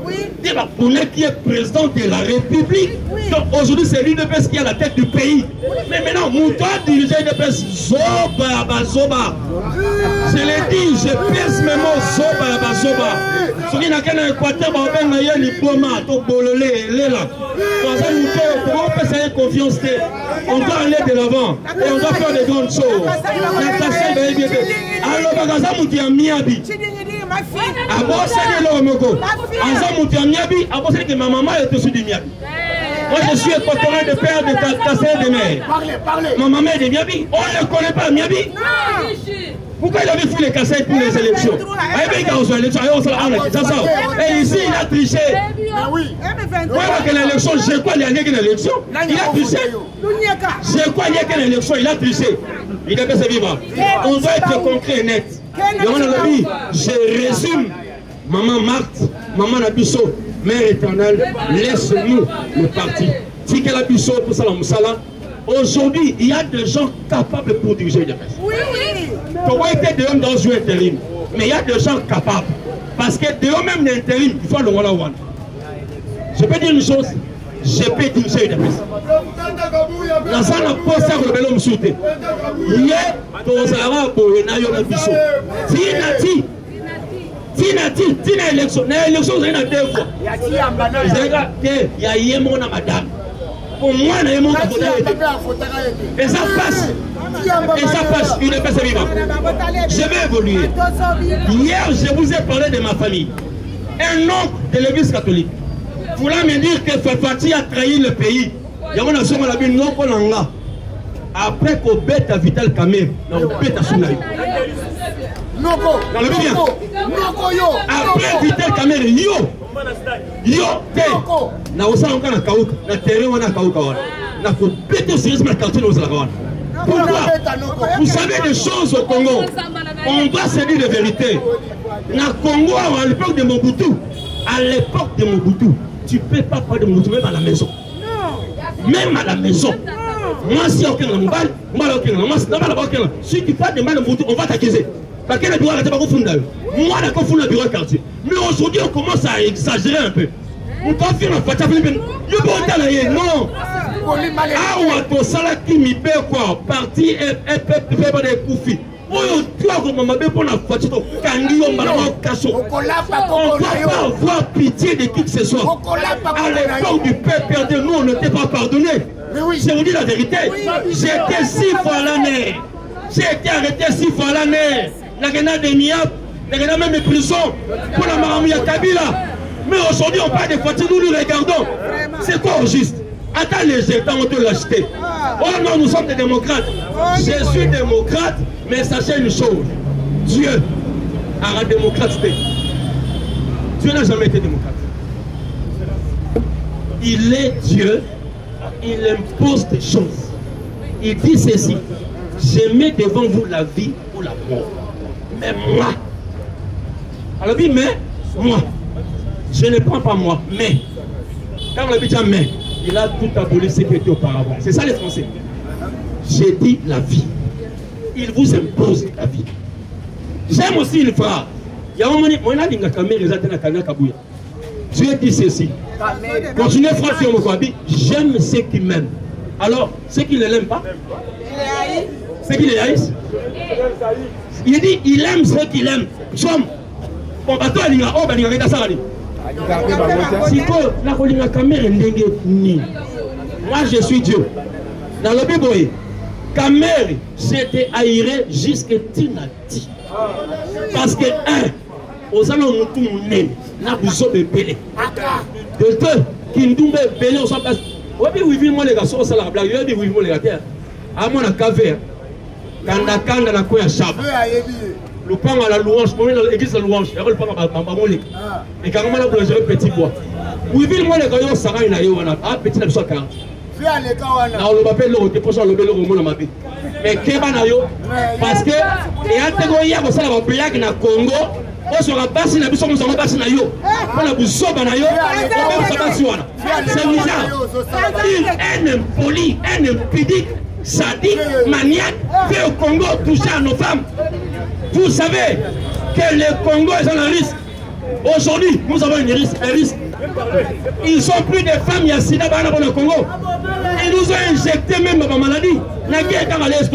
C'est la Pounet qui est président de la République. Donc aujourd'hui, c'est l'UDPS qui est à la tête du pays. Mais maintenant, Mouta dirige l'UDPS. Zoba, Zoba. Je l'ai dit, je pèse mes mots, Zoba, Zoba. soki nakende na Équateur babenga ye liboma to bolole lela toza muke tokopesa ye confiance te. On doit aller de l'avant et on doit faire de grandes choses. Na Kasai bayebi ete alobaka aza mutu ya miabi aboseli eloko moko aza mutu ya miabi aboseli ke ma maman est aussi du miabi. Moi je suis équatorien de père de Kasai de mère. Ma maman est de miabi. On ne connaît pas miabi. Pourquoi il avait fait les Kasai pour les élections? Et ici il a triché. Que l'élection, j'ai quoi il y a l'élection? Il a triché. J'ai quoi il y a l'élection? Il a triché. Il a fait ses vivants. On doit être concret et net. Je résume. Maman Marthe, Maman Nabiso, Mère éternelle, laisse-nous le parti. Si qu'elle a Bisso pour ça, aujourd'hui, il y a des gens capables pour diriger les messes. Oui, oui. Pourquoi était des hommes dans un intérim? Mais il y a des gens capables. Parce que des hommes même d'intérim, il faut le one-on-one. Je peux dire une chose, je peux diriger les messes. La salle n'a pas ça le bel homme sauté. Hier, dans un arabe, il y a un Bisso. Tina élection, l'élection, il y a deux fois. Il y a eu mon madame. Pour moi, il y a eu mon et ça passe. Et ça passe. Une personne vivante. Je vais évoluer. Hier, je vous ai parlé de ma famille. Un oncle de l'église catholique. Voulant me dire que Fafati a trahi le pays. Il y a une nation à la ville, non, après qu'on bête à Vital Kamé, on bête à Sounaï. Après Vital Kamé, yo, na osala encore na kauka, na terrain wana kauka wana. Na ko bête sérieusement na quartier na osala wana. Pourquoi? Vous savez des choses au Congo. On doit se dire la vérité. Na Congo, à l'époque de Mobutu, tu ne peux pas parler de Mobutu même à la maison. Même à la maison. Moi, si on a un mal, si tu parles de mal de Mobutu, on va t'accuser. Parce que le bureau n'était pas confondé. Moi, on a confondu le bureau quartier. Mais aujourd'hui, on commence à exagérer un peu. On peut faire un fatia. Non. Ah, on a tout ça là qui m'y paie quoi. Parti et peuple des coups. On doit pas avoir pitié de qui que ce soit. À l'époque du peuple perdu, nous on n'était pas pardonné. Je vous dis la vérité. J'étais 6 fois l'année. J'ai été arrêté 6 fois l'année. La grenade de Miap, la grenade même de prison pour la Maramouya Kabila. Mais aujourd'hui on parle de Fati, nous nous regardons. C'est quoi au juste? Attends les États, on doit l'acheter. Oh non, nous sommes des démocrates. Je suis démocrate, mais sachez une chose. Dieu a la démocratie. Dieu n'a jamais été démocrate. Il est Dieu, il impose des choses. Il dit ceci, je mets devant vous la vie ou la mort. Mais moi, alors dit mais, moi, je ne prends pas moi, mais, quand on dit mais, il a tout aboli ce qui était auparavant. C'est ça les Français. J'ai dit la vie. Il vous impose la vie. J'aime aussi une phrase. Il y a un moment, Dieu dit ceci. Continuez frère sur mon corps. J'aime ceux qui m'aiment. Alors, ceux qui ne l'aiment pas, ceux qui les haïssent, il dit il aime ceux qui l'aiment. Somme. Bon, bah toi, il y a un homme qui a ça. Moi je suis Dieu. Dans le Bible, Kamere s'était aéré jusqu'à Tinati. Parce que aux allons nous tourner, n'a besoin de belé. De deux, qui nous met belé au sein de. Oui, oui, moi les gars, ça la blague. Oui, oui, moi les gars. À mon café, quand la coin à chab. Le pain à la louange, pour l'église de la louange, il y a le pain à ma mollet. Et quand on a le petit bois. Oui, moi les gars, ça va, il y a un petit absent 40. On m'appelle le déposant le bel au monde. Mais Kebanayo, parce que, et à Tegoya, vous savez, la blague na Congo, on sera passé, la mission, nous avons passé na yo. On a besoin de yo, c'est bizarre. Il est impoli, un impudique, sadique, maniaque, fait au Congo toucher à nos femmes. Vous savez que les Congos sont un risque. Aujourd'hui, nous avons un risque. Ils sont plus des femmes, il y a sida dans le Congo. Ils nous ont injecté même ma maladie. La guerre est à l'Est.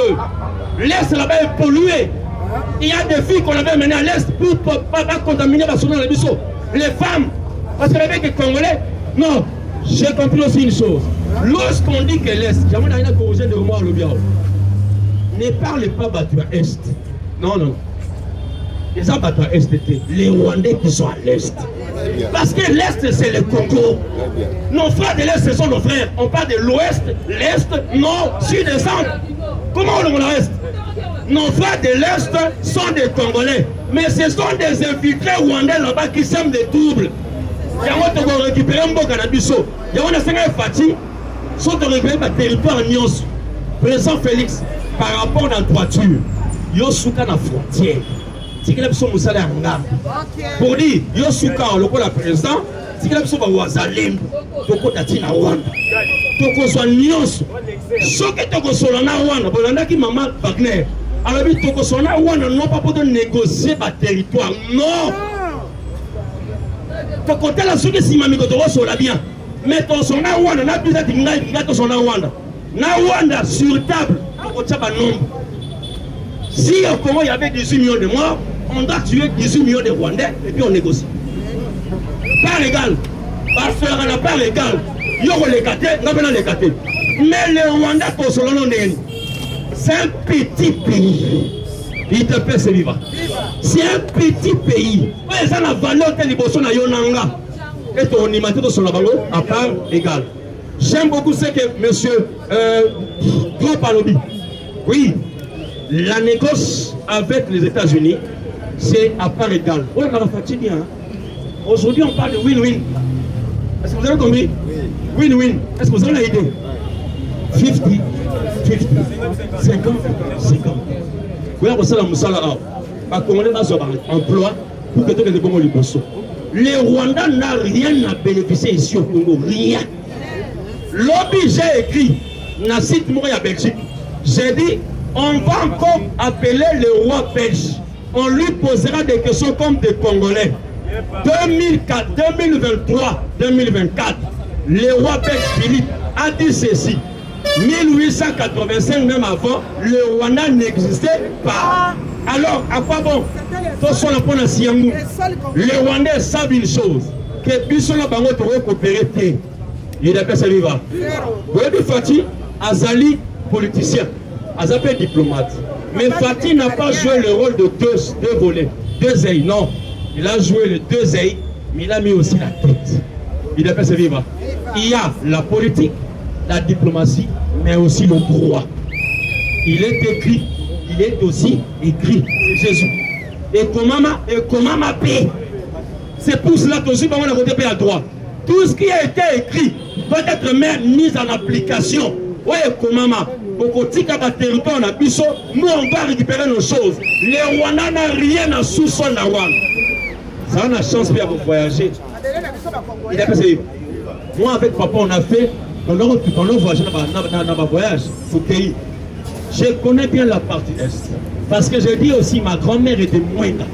L'Est là-bas est pollué. Il y a des filles qu'on avait menées à l'Est pour ne pas contaminer la zone de l'Abisso. les femmes. Parce que les mecs congolais, non, j'ai compris aussi une chose. Lorsqu'on dit que l'Est, j'aimerais d'aller corriger de moi le bien. Ne parlez pas battu à Est. Non, non. Les gens battus à Est étaient les Rwandais qui sont à l'Est. Parce que l'Est, c'est le Congo. Nos frères de l'Est, ce sont nos frères. On parle de l'Ouest, l'Est, Nord, Sud et Centre. Comment on le reste? Nos frères de l'Est sont des Congolais. Mais ce sont des infiltrés rwandais là-bas qui sèment des troubles. Il y a un qui récupérer un bon canabiso. Il y a un qui Fati. Sont récupérés par territoire Nyos. Président Félix, par rapport à la toiture, Yosuka na frontière. C'est qu'il a besoin de ça pour dire, Yosuka, le coup la président, c'est qu'il a besoin de Wazalim, le coup d'Atina Rwanda. Donc on soit Nyos. Ce qui est au Solana Rwanda, on a qui maman Wagner. Alors, il Solana Rwanda non pas pour négocier le territoire. Non! Ton côté là, ceux qui s'y m'a mis sur la bien. Mais ton son Rwanda, n'a plus d'être ton son Rwanda. Na Rwanda sur table, on tient pas nombre. Si au Congo il y avait 18 millions de morts, on doit tuer 18 millions de Rwandais et puis on négocie. Pas légal. Parce qu'on n'a pas légal. Il y a les gâtés, on a les gâtés. Mais le Rwanda, pour son nom, c'est un petit pays. Il te fait vivre. C'est un petit pays. Ça la valeur de l'Ibosso na Yonanga. Et ton animateur sur la valeur à part égale. J'aime beaucoup ce que monsieur Gropalobi. Oui, la négoce avec les États-Unis, c'est à part égale. Aujourd'hui, on parle de win-win. Est-ce que vous avez compris? Win-win. Est-ce que vous avez l'idée? 50, 50, 50. Le Rwanda n'a rien à bénéficier ici au Congo, rien. Lobby, j'ai écrit, dans le site Mouria Belgique, j'ai dit, on va encore appeler le roi belge. On lui posera des questions comme des Congolais. 2004, 2023, 2024, le roi belge Philippe a dit ceci. 1885, même avant, le Rwanda n'existait pas. Alors, à quoi bon? Les Rwandais savent une chose, que Bissola Bango pourrait coopérer. Il appelle ça vivant. Oui, Fati, Azali, politicien, Azapé diplomate. Mais Fati n'a pas joué le rôle de deux volets, deux ailes, non. Il a joué les deux ailes, mais il a mis aussi la tête. Il appelle ça vivant. Il y a la politique, la diplomatie, mais aussi le droit. Il est écrit, il est aussi écrit. C'est Jésus. Et comment ma paix? C'est pour cela que je vais voter pour le droit. Tout ce qui a été écrit doit être même mis en application. Oui, comment ma? Pour que le territoire na biso, nous on va récupérer nos choses. Les Rwandais n'ont rien à sous-sol na Rwanda. Ça on a chance pour voyager. Il a fait. Moi avec papa on a fait. On a voyagé dans ma voyage au pays. Je connais bien la partie Est. Parce que je dis aussi, ma grand-mère était Mwenga.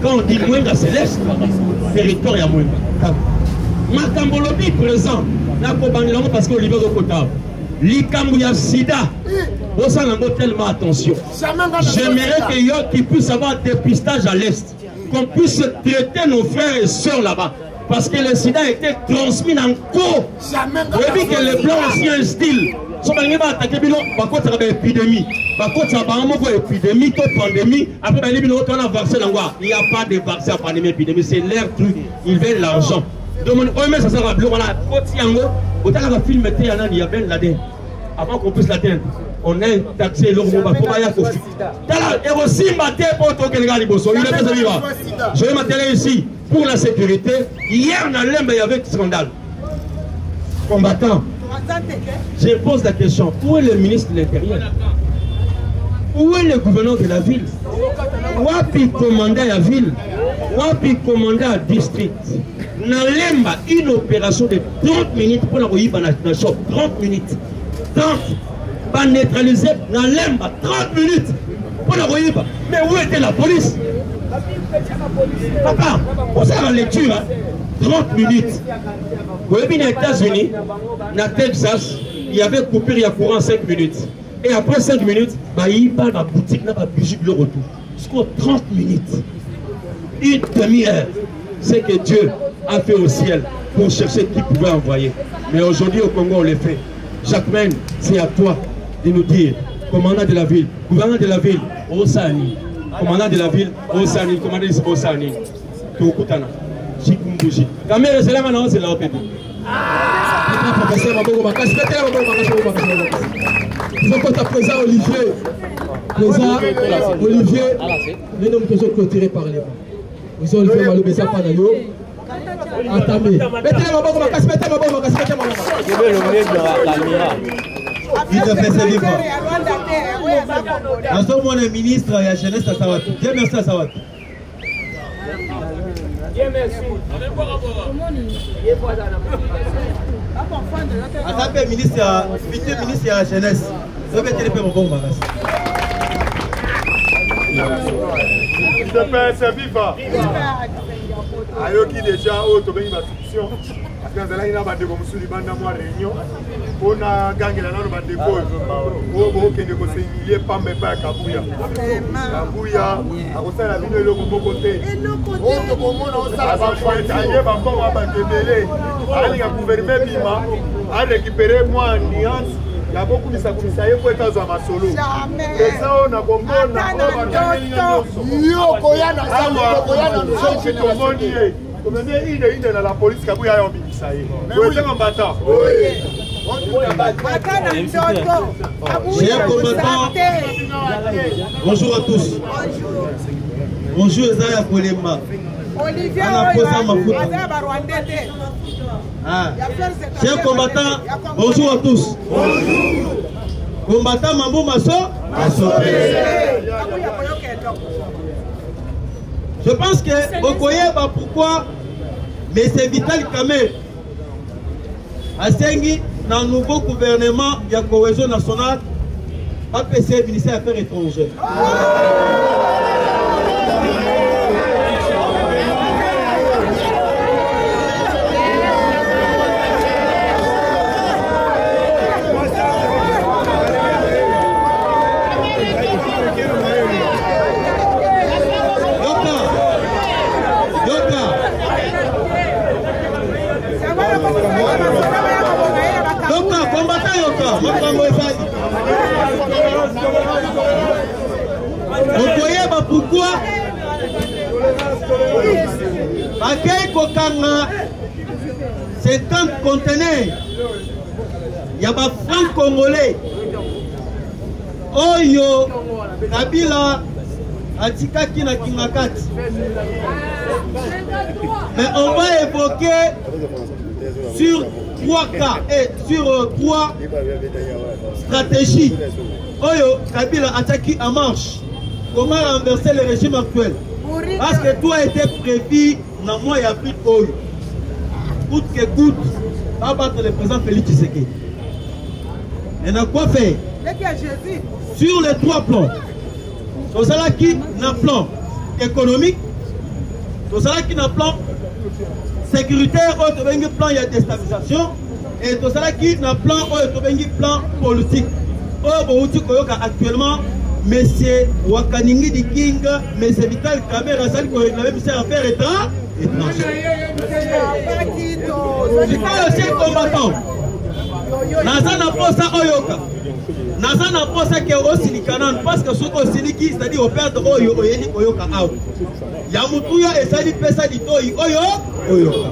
Quand on dit Mwenga, c'est l'Est. Territoire à Mwenga. Ma Kambolobi présent. Parce qu'on livre au Kota. L'Ikambouya Sida. On s'en a tellement attention. J'aimerais qu'il puisse avoir un dépistage à l'Est. Qu'on puisse traiter nos frères et sœurs là-bas. Parce que le sida a été transmis dans le corps. Vous vu que les blancs aussi un style. Si on va attaquer, il y a une épidémie. Il y a une épidémie, une pandémie. Après, il y a un vaccin. Il n'y a pas de vaccin pour l'épidémie. C'est leur truc. Ils veulent l'argent. Donc, ça sert à blanc. Il y a Ben Laden. Avant qu'on puisse l'atteindre, on a taxé l'homme. Je vais m'atteler ici pour la sécurité. Hier, dans l'Embe, il y avait un scandale. Combattant. Je pose la question, où est le ministre de l'Intérieur? Où est le gouverneur de la ville? Wapi commandant à la ville? Wapi commandant à district? Dans l'Emba, une opération de 30 minutes pour la Roïba dans shop. 30 minutes. 30. Pas neutraliser dans l'Emba. 30 minutes pour la Roïba. Mais où était la police? Papa, on sait la lecture, hein? 30 minutes. Vous voyez, aux États-Unis, dans Texas, il y avait coupure, il y a courant 5 minutes. Et après 5 minutes, il va dans la boutique, il va bouger le retour. Jusqu'à 30 minutes. Une demi-heure. C'est que Dieu a fait au ciel pour chercher qui pouvait envoyer. Mais aujourd'hui au Congo on le fait. Jacquemaine, c'est à toi de nous dire, commandant de la ville, gouverneur de la ville, Osani, commandant de la ville, Osani, commandant de Osani, Tokutana, Chikumbuji. Caméra, c'est là maintenant, c'est là au pédé. Nous sommes à présent Olivier. Présent Olivier, nous sommes toujours clôturés par les mains. Nous sommes Olivier Malobessa Panayo. Entamé. Mettez ma bonne casse, mettez ma bonne casse, mettez ma bonne casse. Je vais le mettre dans la caméra. Il te fait ses livres. Nous sommes le ministre de la jeunesse à Sawati. Dieu merci à Sawati. Dieu merci. En tant que ministre, futur ministre de la jeunesse, je vais te le faire mon bon bagage. C'est viva. Ayoki déjà auto bengi ba solution. Parce que là il a ba de comme Suliban na moi réunion. On a gagné la nano ba de ko. O ke de ko se lié pas mais pas Kabuya. Kabuya a ko ça la bino le ko côté. O to ko mona o ça ba ko tailler ba ko ba tebele. Ali ga gouverner bima a récupérer moi nuance. Il y a beaucoup de sacrifices pour être à ma solo. Et ça, on a compris. La police qui a eu un ministère. Chers combattants, bonjour à tous. Bonjour Ezaya Kolema. Chers combattants, bonjour à tous. Combattant Mambo Masso. Je pense que vous voyez pourquoi M. Vital Kamé a signé dans le nouveau gouvernement de la cohésion nationale APC, ministère des Affaires étrangères. Vous voyez pourquoi Bakay Kokanga 50 conteneurs. Il y a des francs congolais. Oyo Kabila Atikaki na Kingakati. Mais on va évoquer sur 3 cas et sur 3 stratégies. Oyo Kabila attaque en marche. Comment renverser le régime actuel? Parce que tout a été prévu dans le mois d'avril. Coûte que coûte, va battre le président Félix Tshisekedi. Et on a quoi faire? Sur les 3 plans. Tout ça qui n'a plan économique, tout ça qui n'a plan sécuritaire, autre plan de déstabilisation, et tout ça qui n'a plan plan politique. Actuellement, M. Wakaningi di King, M. Vital Kamé, Razali qui a même à faire état étranger. Je parle aussi combattant. Nazana Posa Oyoka. Nazana Posa qui est aussi Nikanan, parce que ce qu'on dit, c'est-à-dire au père de Oyo, Oyoka out. Yamutuya et Sali Pesa di Toyi Oyoka.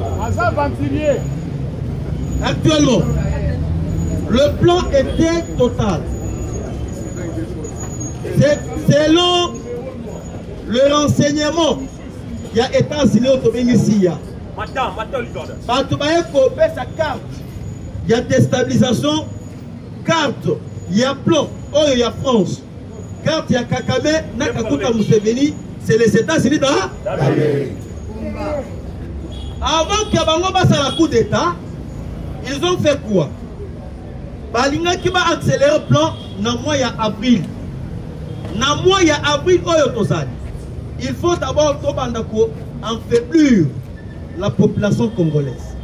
Actuellement, le plan était total. Selon le renseignement, il y a États-Unis au Tobengi. Sa carte, il y a déstabilisation, carte, il y a plan, il y a France, carte, il y a Kakame, Nakakuta Museveni, c'est les États-Unis avant qu'il y ait un coup d'État, ils ont fait quoi? Balinga qui va accélérer le plan dans le mois d'avril. Dans le mois d'avril, il faut d'abord affaiblir la population congolaise.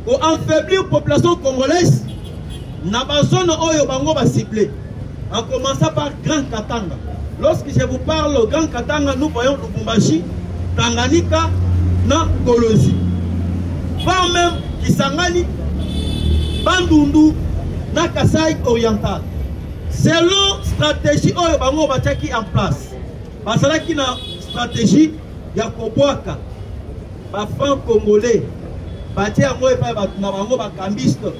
Pour affaiblir la population congolaise, na bazone oyo bango ba ciblé. En commençant par Grand Katanga. Lorsque je vous parle au Grand Katanga, nous voyons Lubumbashi, Tanganyika, na Kolosi. Voire même Kisangani, Bandundu, na Kasai Oriental. Selon stratégie oyo bango batiaki en place. Basalaki na stratégie ya kobwaka ba franc congolais. Batia yango epai na bango bakambiste,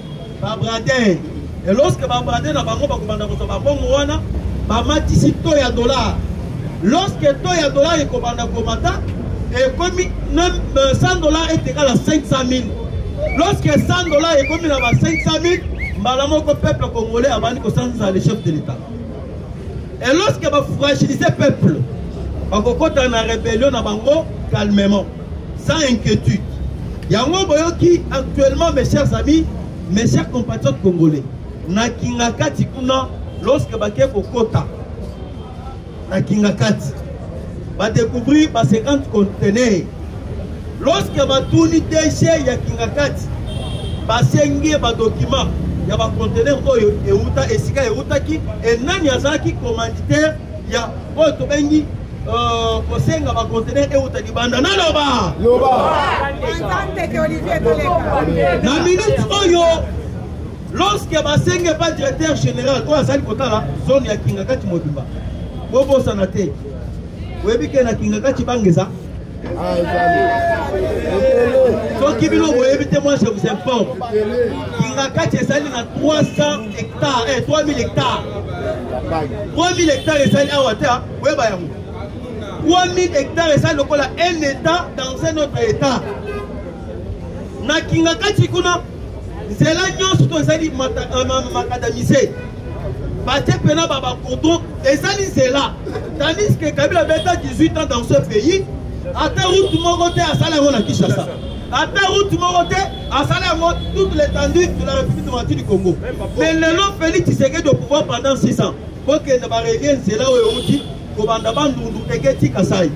ba brader. Et lorsque ba brader na bango bakobanda kozwa bongo wana, ba matisi to ya dollar. Lorsque to ya dollar ekobanda komata, et comme 100 dollars est égal à 500 000. Lorsque 100 dollars est comme 500 000, le peuple congolais a banni le chef de l'État. Et lorsque vous fragilisez le peuple, vous avez une rébellion calmement, sans inquiétude. Il y a un qui actuellement, mes chers amis, mes chers compatriotes congolais, na kingakati kuna lorsque vous avez Kota, na kingakati, va découvrir 50 conteneurs. Lorsque va tourner déchets ya kingakati, va sengi ba document ya ba conteneur oyo euta esika euta ki et nani azaki commanditaire ya oyo to bengi kosenga ba conteneur euta di banda na loba na minute oyo lorsque va sengi ba directeur général oyo azali kotala zone ya kingakati mobimba bobo sanate webike na kingakati bangeza. Donc, qui veut moi je vous informe. Kingakati est allé dans 300 hectares, 3000 hectares. 3000 hectares est allé à Ouattara. 3000 hectares est allé un état dans un autre état. Na Kingakati kuna, c'est là que nous allons macadamiser. Baté pena baba cordon, et ça c'est là. Tandis que Kabila a 18 ans dans ce pays. À ta route, mon côté, à Salamon à Kinshasa. À ta route, mon côté, à Salamon, toute l'étendue de la République démocratique du Congo. Mais le nom Félix Tshisekedi de pouvoir pendant 6 ans. Pour que ne revienne, c'est là où on dit qu'on va bandundu Teketi Kasai.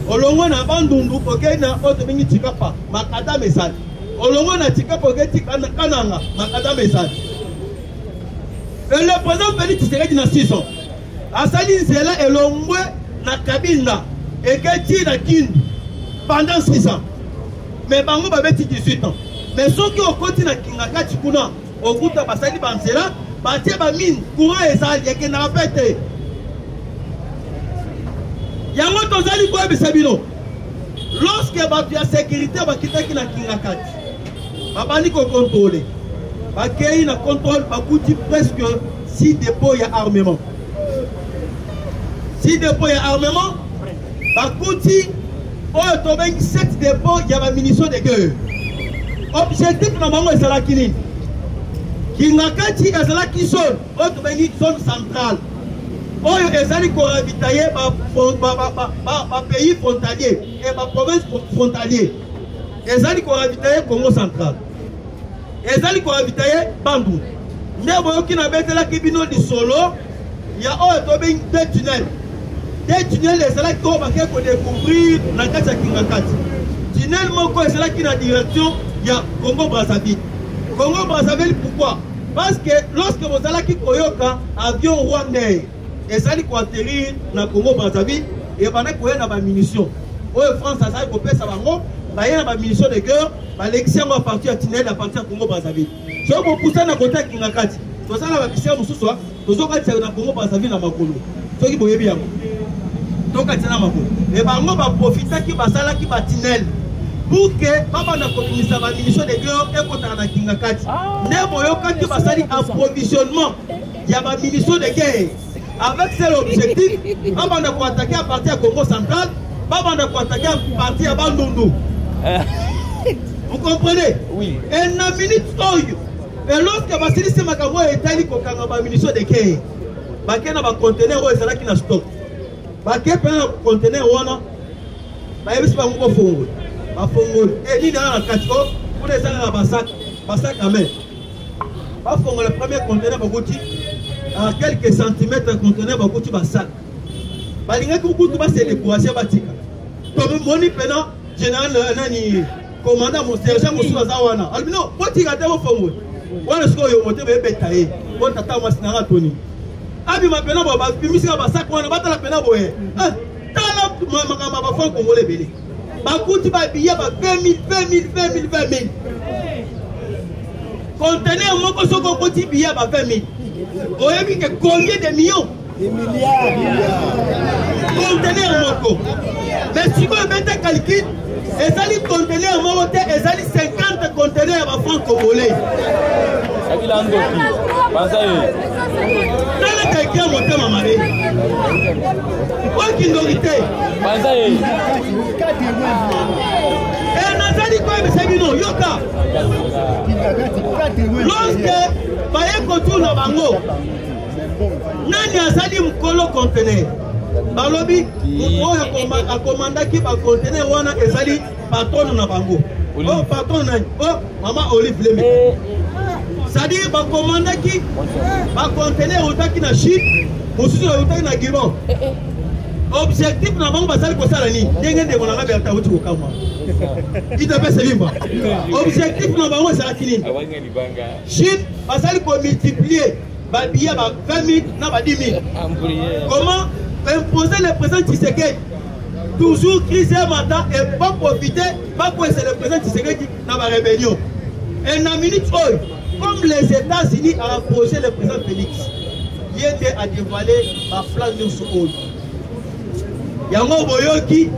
Olongo na bandundu, ok, na Otomini Tikapa, Makada Mesad. Olongo na Tikapa, Kananga, Makada Mesad. Et le président Félix Tshisekedi na 6 ans. À Saline, c'est là, et l'ongwe na Kabinda. Et que na Kindu pendant 6 ans. Mais bango babeti 18 ans. Mais ceux qui ont continué à Kingakati kuna, au bout de Basali Bansela, batie ba mine, courant et ça, il y a qui n'a pas été. Yango tozali kwa bisabino. Lorsque batu ya sécurité bakita ki na Kingakati, babani ko contrôler. Bakei na contrôle bakuti presque 6 dépôts ya armement. 6 dépôts ya armement. Bakouti, oh, tu as 7 dépôts, il y a la munition de guerre. Objectif, normalement, c'est la Kini. Kingakati, c'est la qui zone, oh, tu as une zone centrale. Oh, ils ont ravitaillé par pays frontalier et par province frontalier. Ils ont ravitaillé Congo central. Ils ont ravitaillé Bandou. Mais si vous avez la Kibino du Solo, il y a 2 tunnels. Des tunnels, c'est là qu'on va découvrir dans le cas de Kingakati. Tunnel, c'est là qui est la direction, il y a Congo-Brazzaville. Congo-Brazzaville, pourquoi? Parce que lorsque vous allez à Koyoka, avion rwandais, et ça qui atterrir dans Congo-Brazzaville, et pendant qu'il y a des munitions. Au France, ça va couper ça va il y a des munitions de guerre, l'élection va partir à tunnel à partir de Congo-Brazzaville. Si vous poussez dans le côté de Kingakati, vous allez à la mission, vous allez à Congo-Brazzaville dans Makolo. Ce qui est bien. Donc, et bango va profiter qui va sala qui va tunnel pour que papa na communisa va munition de guerre et contre na Kingakati. Ne boyoka qui va sali approvisionnement. Il y a ma munition de guerre. Avec cet objectif, papa na pour attaquer à partir de Congo central, papa na pour attaquer à partir de Bandundu. Vous comprenez? Oui. Et na minute oyo. Et lorsque Vassili Semakamo est allé kokanga ma munition de guerre, bakena ba conteneur oyo sala qui na stock. Baké pe na conteneur wana ba yebisi ba ngoko fongo ba fongo et ni na katiko pour les gens ba sac à main ba fongo le premier conteneur ba goti à quelques centimètres conteneur ba goti ba sac ba linga ku kutu ba se décourager ba tika to moni pena général nani commandant mon sergent monsieur zawana albino botika te ba fongo wana siko yo mote be betaye on tata moi sinara toni abi ma pena ba bimisi ba sac wana batala pena boye tala makamba ba fond congolais belé bakuti babillet ba 20 000. Conteneur moko soko koti billet ba 20 000. Oyebi que combien de millions? Des milliards. Conteneur moko. Mais si vous mettez calcul, ezali conteneur moko te, ezali 50 conteneurs ba francs congolais. Akila ndoki. Banzaye. Nana quelqu'un monte mamare. Oki ndorite. Banzaye. Et nazali quoi bisabino yoka. Lorsque baye kotourna bango. Nani azali mukolo conteneur. Balobi oyo akomandaki ba conteneur wana ezali patron na bango. Oh patron nani? Oh mama Olive Leme. C'est-à-dire ba komandaki ba conteneur otaki na Chine, mosusu otaki na Gabon. Objectif na bango basali kosala ni ndenge ndeko na ngabela tawuti kokama. Ita pesa limba. Objectif na bango ezala kinini? Chine basali ko multiplier ba billet ba 20 000 na ba 10 000. Comment imposer le président Tshisekedi? Toujours crise matin et pas profiter, pas pour essayer le président Tshisekedi dans la rébellion. Et dans la minute comme les États-Unis ont approché le président Félix, il était à dévoiler la flamme de ce haut. Yango Boyoki,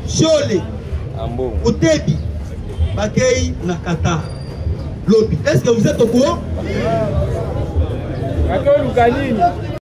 Chole, Utebi, Bakei, Nakata, Lobi. Est-ce que vous êtes au courant?